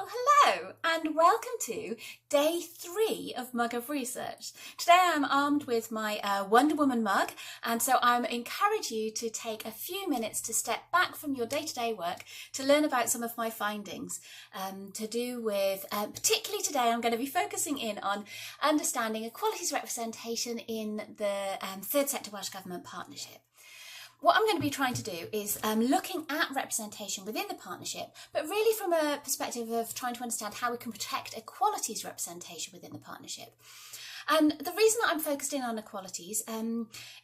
Well, hello and welcome to day 3 of Mug of Research. Today I'm armed with my Wonder Woman mug, and so I'm encourage you to take a few minutes to step back from your day-to-day work to learn about some of my findings to do with, particularly today I'm going to be focusing in on understanding equalities representation in the Third Sector Welsh Government Partnership. What I'm going to be trying to do is looking at representation within the partnership, but really from a perspective of trying to understand how we can protect equalities representation within the partnership. And the reason that I'm focused in on equalities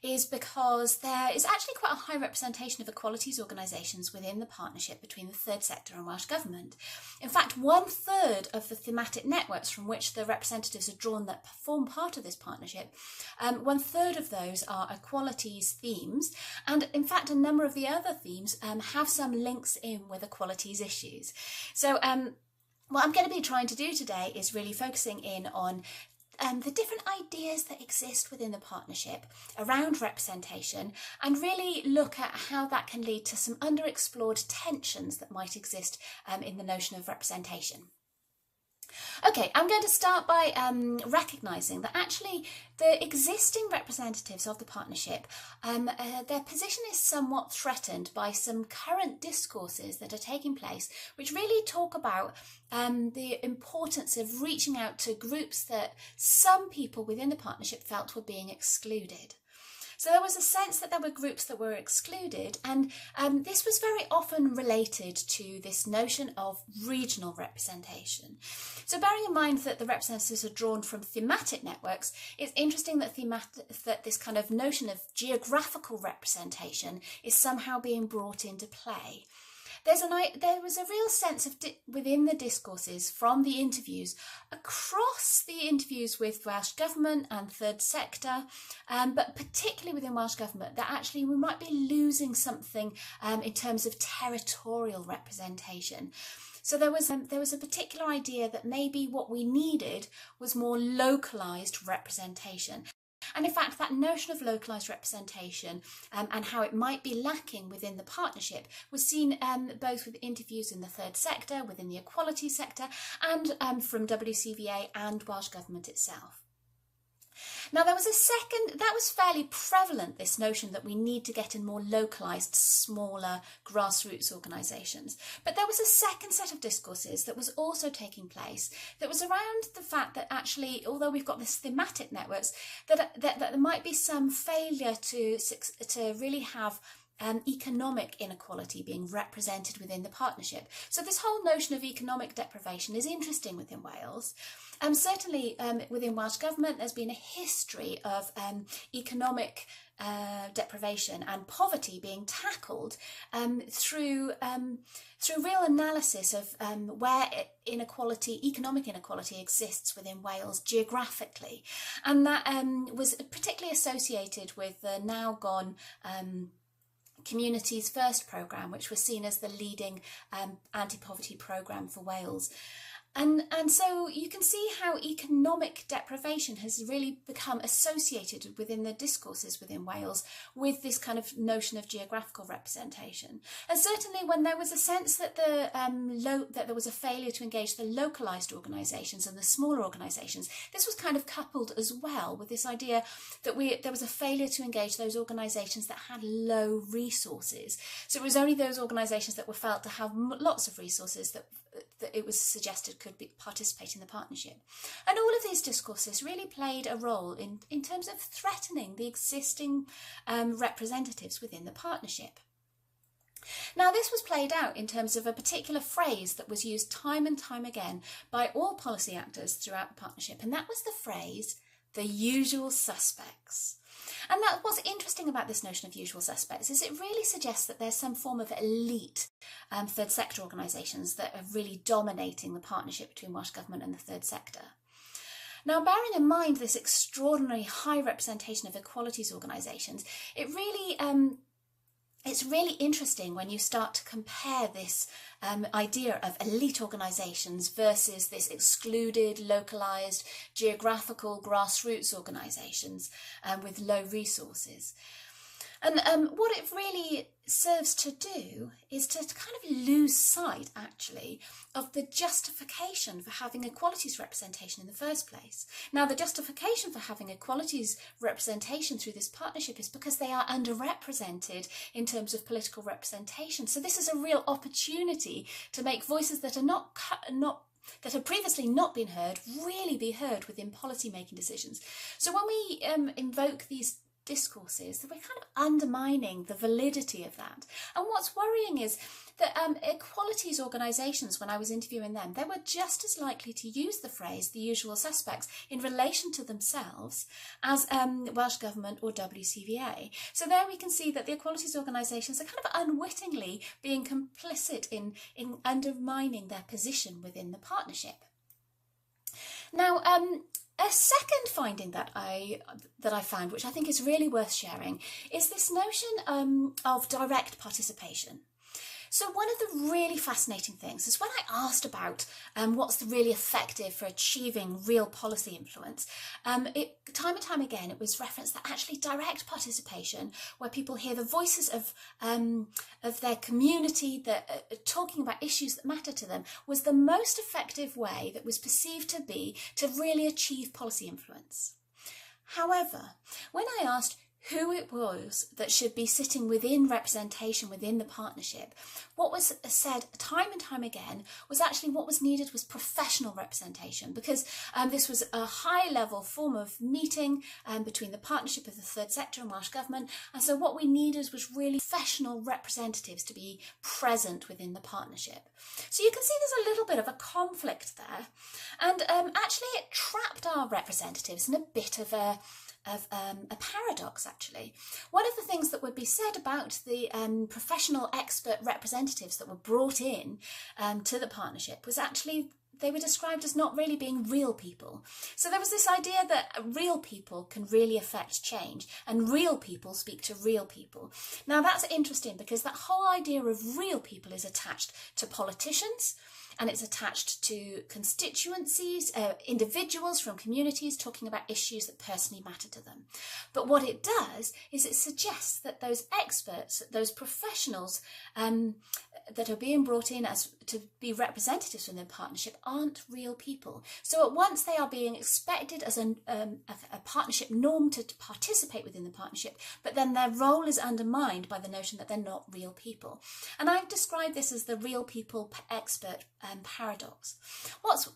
is because there is actually quite a high representation of equalities organisations within the partnership between the Third Sector and Welsh Government. In fact, 1/3 of the thematic networks from which the representatives are drawn that form part of this partnership, 1/3 of those are equalities themes, and in fact a number of the other themes have some links in with equalities issues. So what I'm going to be trying to do today is really focusing in on the different ideas that exist within the partnership around representation, and really look at how that can lead to some underexplored tensions that might exist in the notion of representation. Okay, I'm going to start by recognising that actually the existing representatives of the partnership, their position is somewhat threatened by some current discourses that are taking place, which really talk about the importance of reaching out to groups that some people within the partnership felt were being excluded. So there was a sense that there were groups that were excluded, and this was very often related to this notion of regional representation. So bearing in mind that the representatives are drawn from thematic networks, it's interesting that this kind of notion of geographical representation is somehow being brought into play. There was a real sense of within the discourses from the interviews, across the interviews with Welsh Government and Third Sector, but particularly within Welsh Government, that actually we might be losing something in terms of territorial representation. So there was a particular idea that maybe what we needed was more localised representation. And in fact, that notion of localised representation and how it might be lacking within the partnership was seen both with interviews in the Third Sector, within the equality sector, and from WCVA and Welsh Government itself. Now there was a second, that was fairly prevalent, this notion that we need to get in more localised, smaller grassroots organisations. But there was a second set of discourses that was also taking place that was around the fact that actually, although we've got this thematic networks, that there might be some failure to really have economic inequality being represented within the partnership. So this whole notion of economic deprivation is interesting within Wales. Certainly within Welsh Government there's been a history of economic deprivation and poverty being tackled through real analysis of where economic inequality exists within Wales geographically, and that was particularly associated with the now gone Communities First programme, which was seen as the leading anti-poverty programme for Wales. And so you can see how economic deprivation has really become associated within the discourses within Wales with this kind of notion of geographical representation. And certainly when there was a sense that that there was a failure to engage the localised organisations and the smaller organisations, this was kind of coupled as well with this idea that there was a failure to engage those organisations that had low resources. So it was only those organisations that were felt to have lots of resources that it was suggested could participate in the partnership. And all of these discourses really played a role in terms of threatening the existing representatives within the partnership. Now this was played out in terms of a particular phrase that was used time and time again by all policy actors throughout the partnership, and that was the phrase, the usual suspects. And what's interesting about this notion of usual suspects is it really suggests that there's some form of elite Third Sector organisations that are really dominating the partnership between Welsh Government and the Third Sector. Now, bearing in mind this extraordinary high representation of equalities organisations, it's really interesting when you start to compare this idea of elite organisations versus this excluded, localised, geographical grassroots organisations with low resources. And what it really serves to do is to kind of lose sight, actually, of the justification for having equalities representation in the first place. Now, the justification for having equalities representation through this partnership is because they are underrepresented in terms of political representation. So this is a real opportunity to make voices that are that have previously not been heard really be heard within policy making decisions. So when we invoke these discourses, we're kind of undermining the validity of that. And what's worrying is that equalities organisations, when I was interviewing them, they were just as likely to use the phrase the usual suspects in relation to themselves as Welsh Government or WCVA. So there we can see that the equalities organisations are kind of unwittingly being complicit in undermining their position within the partnership. Now, a second finding that I found, which I think is really worth sharing, is this notion of direct participation. So one of the really fascinating things is when I asked about what's really effective for achieving real policy influence, time and time again it was referenced that actually direct participation, where people hear the voices of their community that talking about issues that matter to them, was the most effective way that was perceived to be to really achieve policy influence. However, when I asked who it was that should be sitting within representation within the partnership, what was said time and time again was actually what was needed was professional representation, because this was a high-level form of meeting between the partnership of the third sector and Welsh Government, and so what we needed was really professional representatives to be present within the partnership. So you can see there's a little bit of a conflict there, and actually it trapped our representatives in a bit of a paradox, actually. One of the things that would be said about the professional expert representatives that were brought in to the partnership was actually they were described as not really being real people. So there was this idea that real people can really affect change and real people speak to real people. Now that's interesting because that whole idea of real people is attached to politicians, and it's attached to constituencies, individuals from communities talking about issues that personally matter to them. But what it does is it suggests that those experts, those professionals that are being brought in as to be representatives from the partnership aren't real people. So at once they are being expected as a partnership norm to participate within the partnership, but then their role is undermined by the notion that they're not real people. And I've described this as the real people expert paradox. What's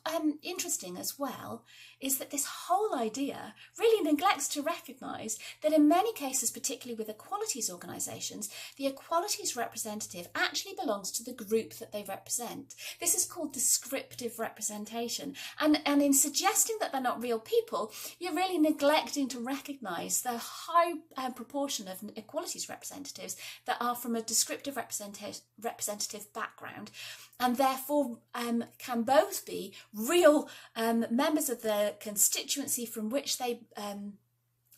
interesting as well is that this whole idea really neglects to recognise that in many cases, particularly with equalities organisations, the equalities representative actually belongs to the group that they represent. This is called descriptive representation, and in suggesting that they're not real people, you're really neglecting to recognise the high proportion of equalities representatives that are from a descriptive representative background, and therefore can both be real members of the constituency from which they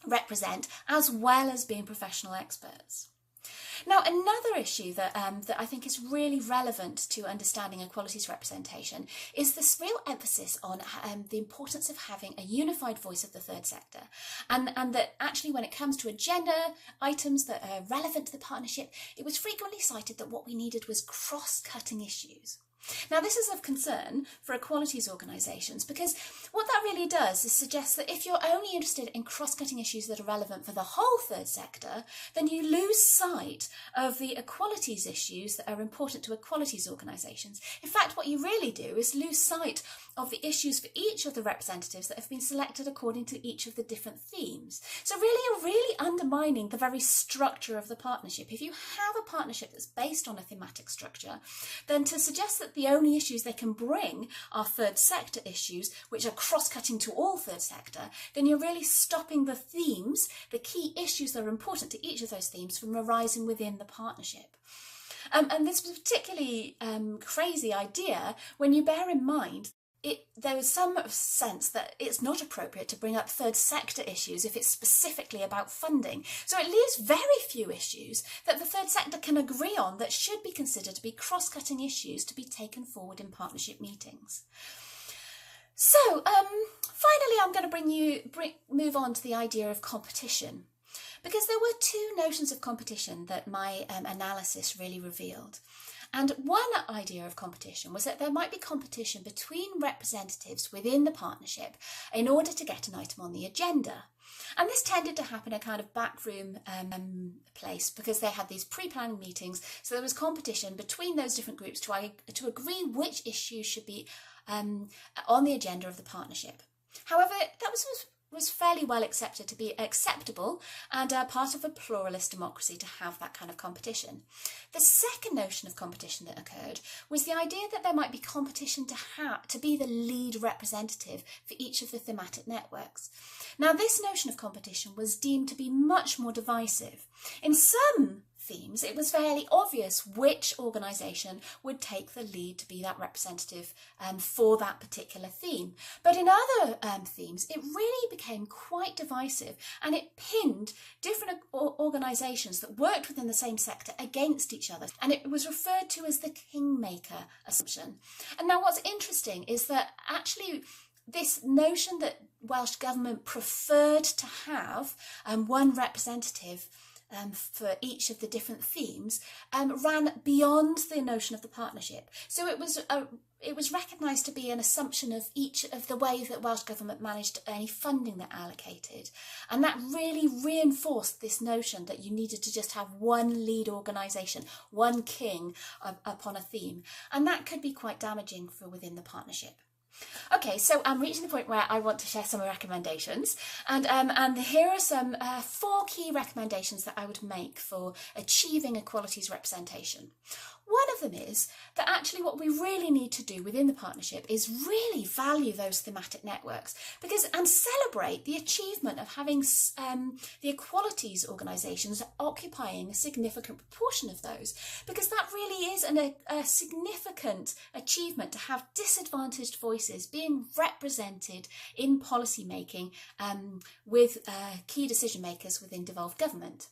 represent, as well as being professional experts. Now, another issue that I think is really relevant to understanding equalities representation is this real emphasis on the importance of having a unified voice of the third sector, and that actually when it comes to agenda items that are relevant to the partnership, it was frequently cited that what we needed was cross-cutting issues. Now, this is of concern for equalities organisations because what that really does is suggest that if you're only interested in cross-cutting issues that are relevant for the whole third sector, then you lose sight of the equalities issues that are important to equalities organisations. In fact, what you really do is lose sight of the issues for each of the representatives that have been selected according to each of the different themes. So really, you're really undermining the very structure of the partnership. If you have a partnership that's based on a thematic structure, then to suggest that the only issues they can bring are third sector issues, which are cross-cutting to all third sector, then you're really stopping the themes, the key issues that are important to each of those themes from arising within the partnership. And this was a particularly crazy idea when you bear in mind there was some sense that it's not appropriate to bring up third sector issues if it's specifically about funding. So it leaves very few issues that the third sector can agree on that should be considered to be cross-cutting issues to be taken forward in partnership meetings. So finally, I'm going to move on to the idea of competition. because there were two notions of competition that my analysis really revealed. And one idea of competition was that there might be competition between representatives within the partnership in order to get an item on the agenda. And this tended to happen in a kind of backroom place because they had these pre-planning meetings. So there was competition between those different groups to agree which issues should be on the agenda of the partnership. However, that was fairly well accepted to be acceptable and part of a pluralist democracy to have that kind of competition. The second notion of competition that occurred was the idea that there might be competition to be the lead representative for each of the thematic networks. Now, this notion of competition was deemed to be much more divisive. In some themes, it was fairly obvious which organisation would take the lead to be that representative for that particular theme. But in other themes, it really became quite divisive, and it pinned different organisations that worked within the same sector against each other. And it was referred to as the kingmaker assumption. And now what's interesting is that actually this notion that Welsh Government preferred to have one representative for each of the different themes ran beyond the notion of the partnership. So it was recognised to be an assumption of each of the ways that Welsh Government managed any funding that allocated. And that really reinforced this notion that you needed to just have one lead organisation, one king upon a theme. And that could be quite damaging for within the partnership. Okay, so I'm reaching the point where I want to share some recommendations, and here are some 4 key recommendations that I would make for achieving equalities representation. One of them is that actually what we really need to do within the partnership is really value those thematic networks and celebrate the achievement of having the equalities organisations occupying a significant proportion of those, because that really is a significant achievement to have disadvantaged voices being represented in policy making with key decision makers within devolved government.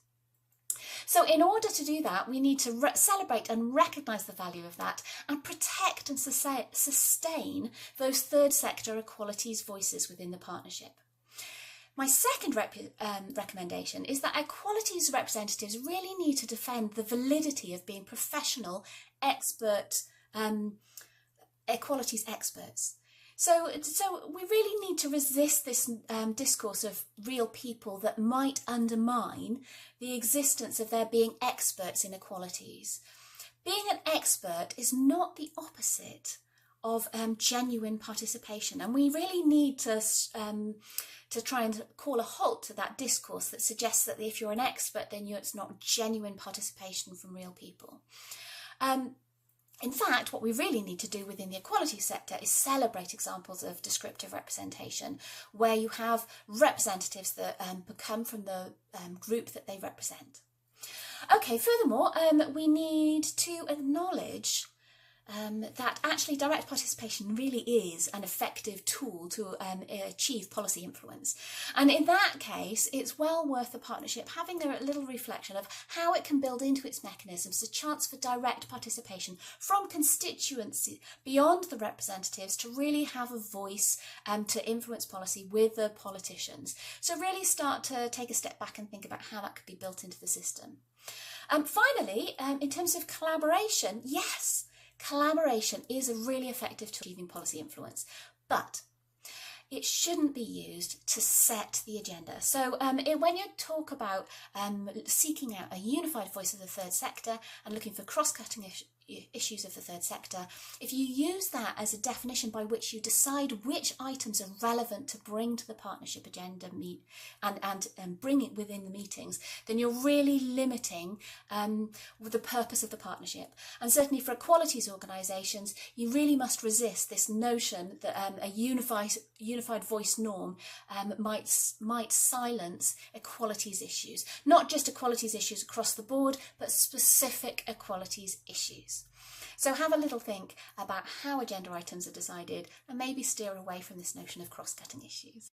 So in order to do that, we need to celebrate and recognise the value of that and protect and sustain those third sector equalities voices within the partnership. My second recommendation is that equalities representatives really need to defend the validity of being professional, expert, equalities experts. So we really need to resist this discourse of real people that might undermine the existence of there being experts in equalities. Being an expert is not the opposite of genuine participation, and we really need to try and call a halt to that discourse that suggests that if you're an expert, then it's not genuine participation from real people. In fact, what we really need to do within the equality sector is celebrate examples of descriptive representation, where you have representatives that come from the group that they represent. Okay, furthermore, we need to acknowledge that actually direct participation really is an effective tool to achieve policy influence. And in that case, it's well worth the partnership having a little reflection of how it can build into its mechanisms a chance for direct participation from constituency beyond the representatives to really have a voice to influence policy with the politicians. So really start to take a step back and think about how that could be built into the system. Finally, in terms of collaboration, yes, collaboration is a really effective tool for achieving policy influence, but it shouldn't be used to set the agenda. So when you talk about seeking out a unified voice of the third sector and looking for cross-cutting issues of the third sector, if you use that as a definition by which you decide which items are relevant to bring to the partnership agenda and bring it within the meetings, then you're really limiting the purpose of the partnership. And certainly for equalities organisations, you really must resist this notion that a unified voice norm might silence equalities issues, not just equalities issues across the board, but specific equalities issues. So have a little think about how agenda items are decided and maybe steer away from this notion of cross-cutting issues.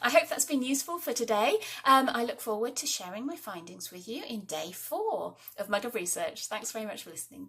I hope that's been useful for today. I look forward to sharing my findings with you in day 4 of Mwg Research. Thanks very much for listening.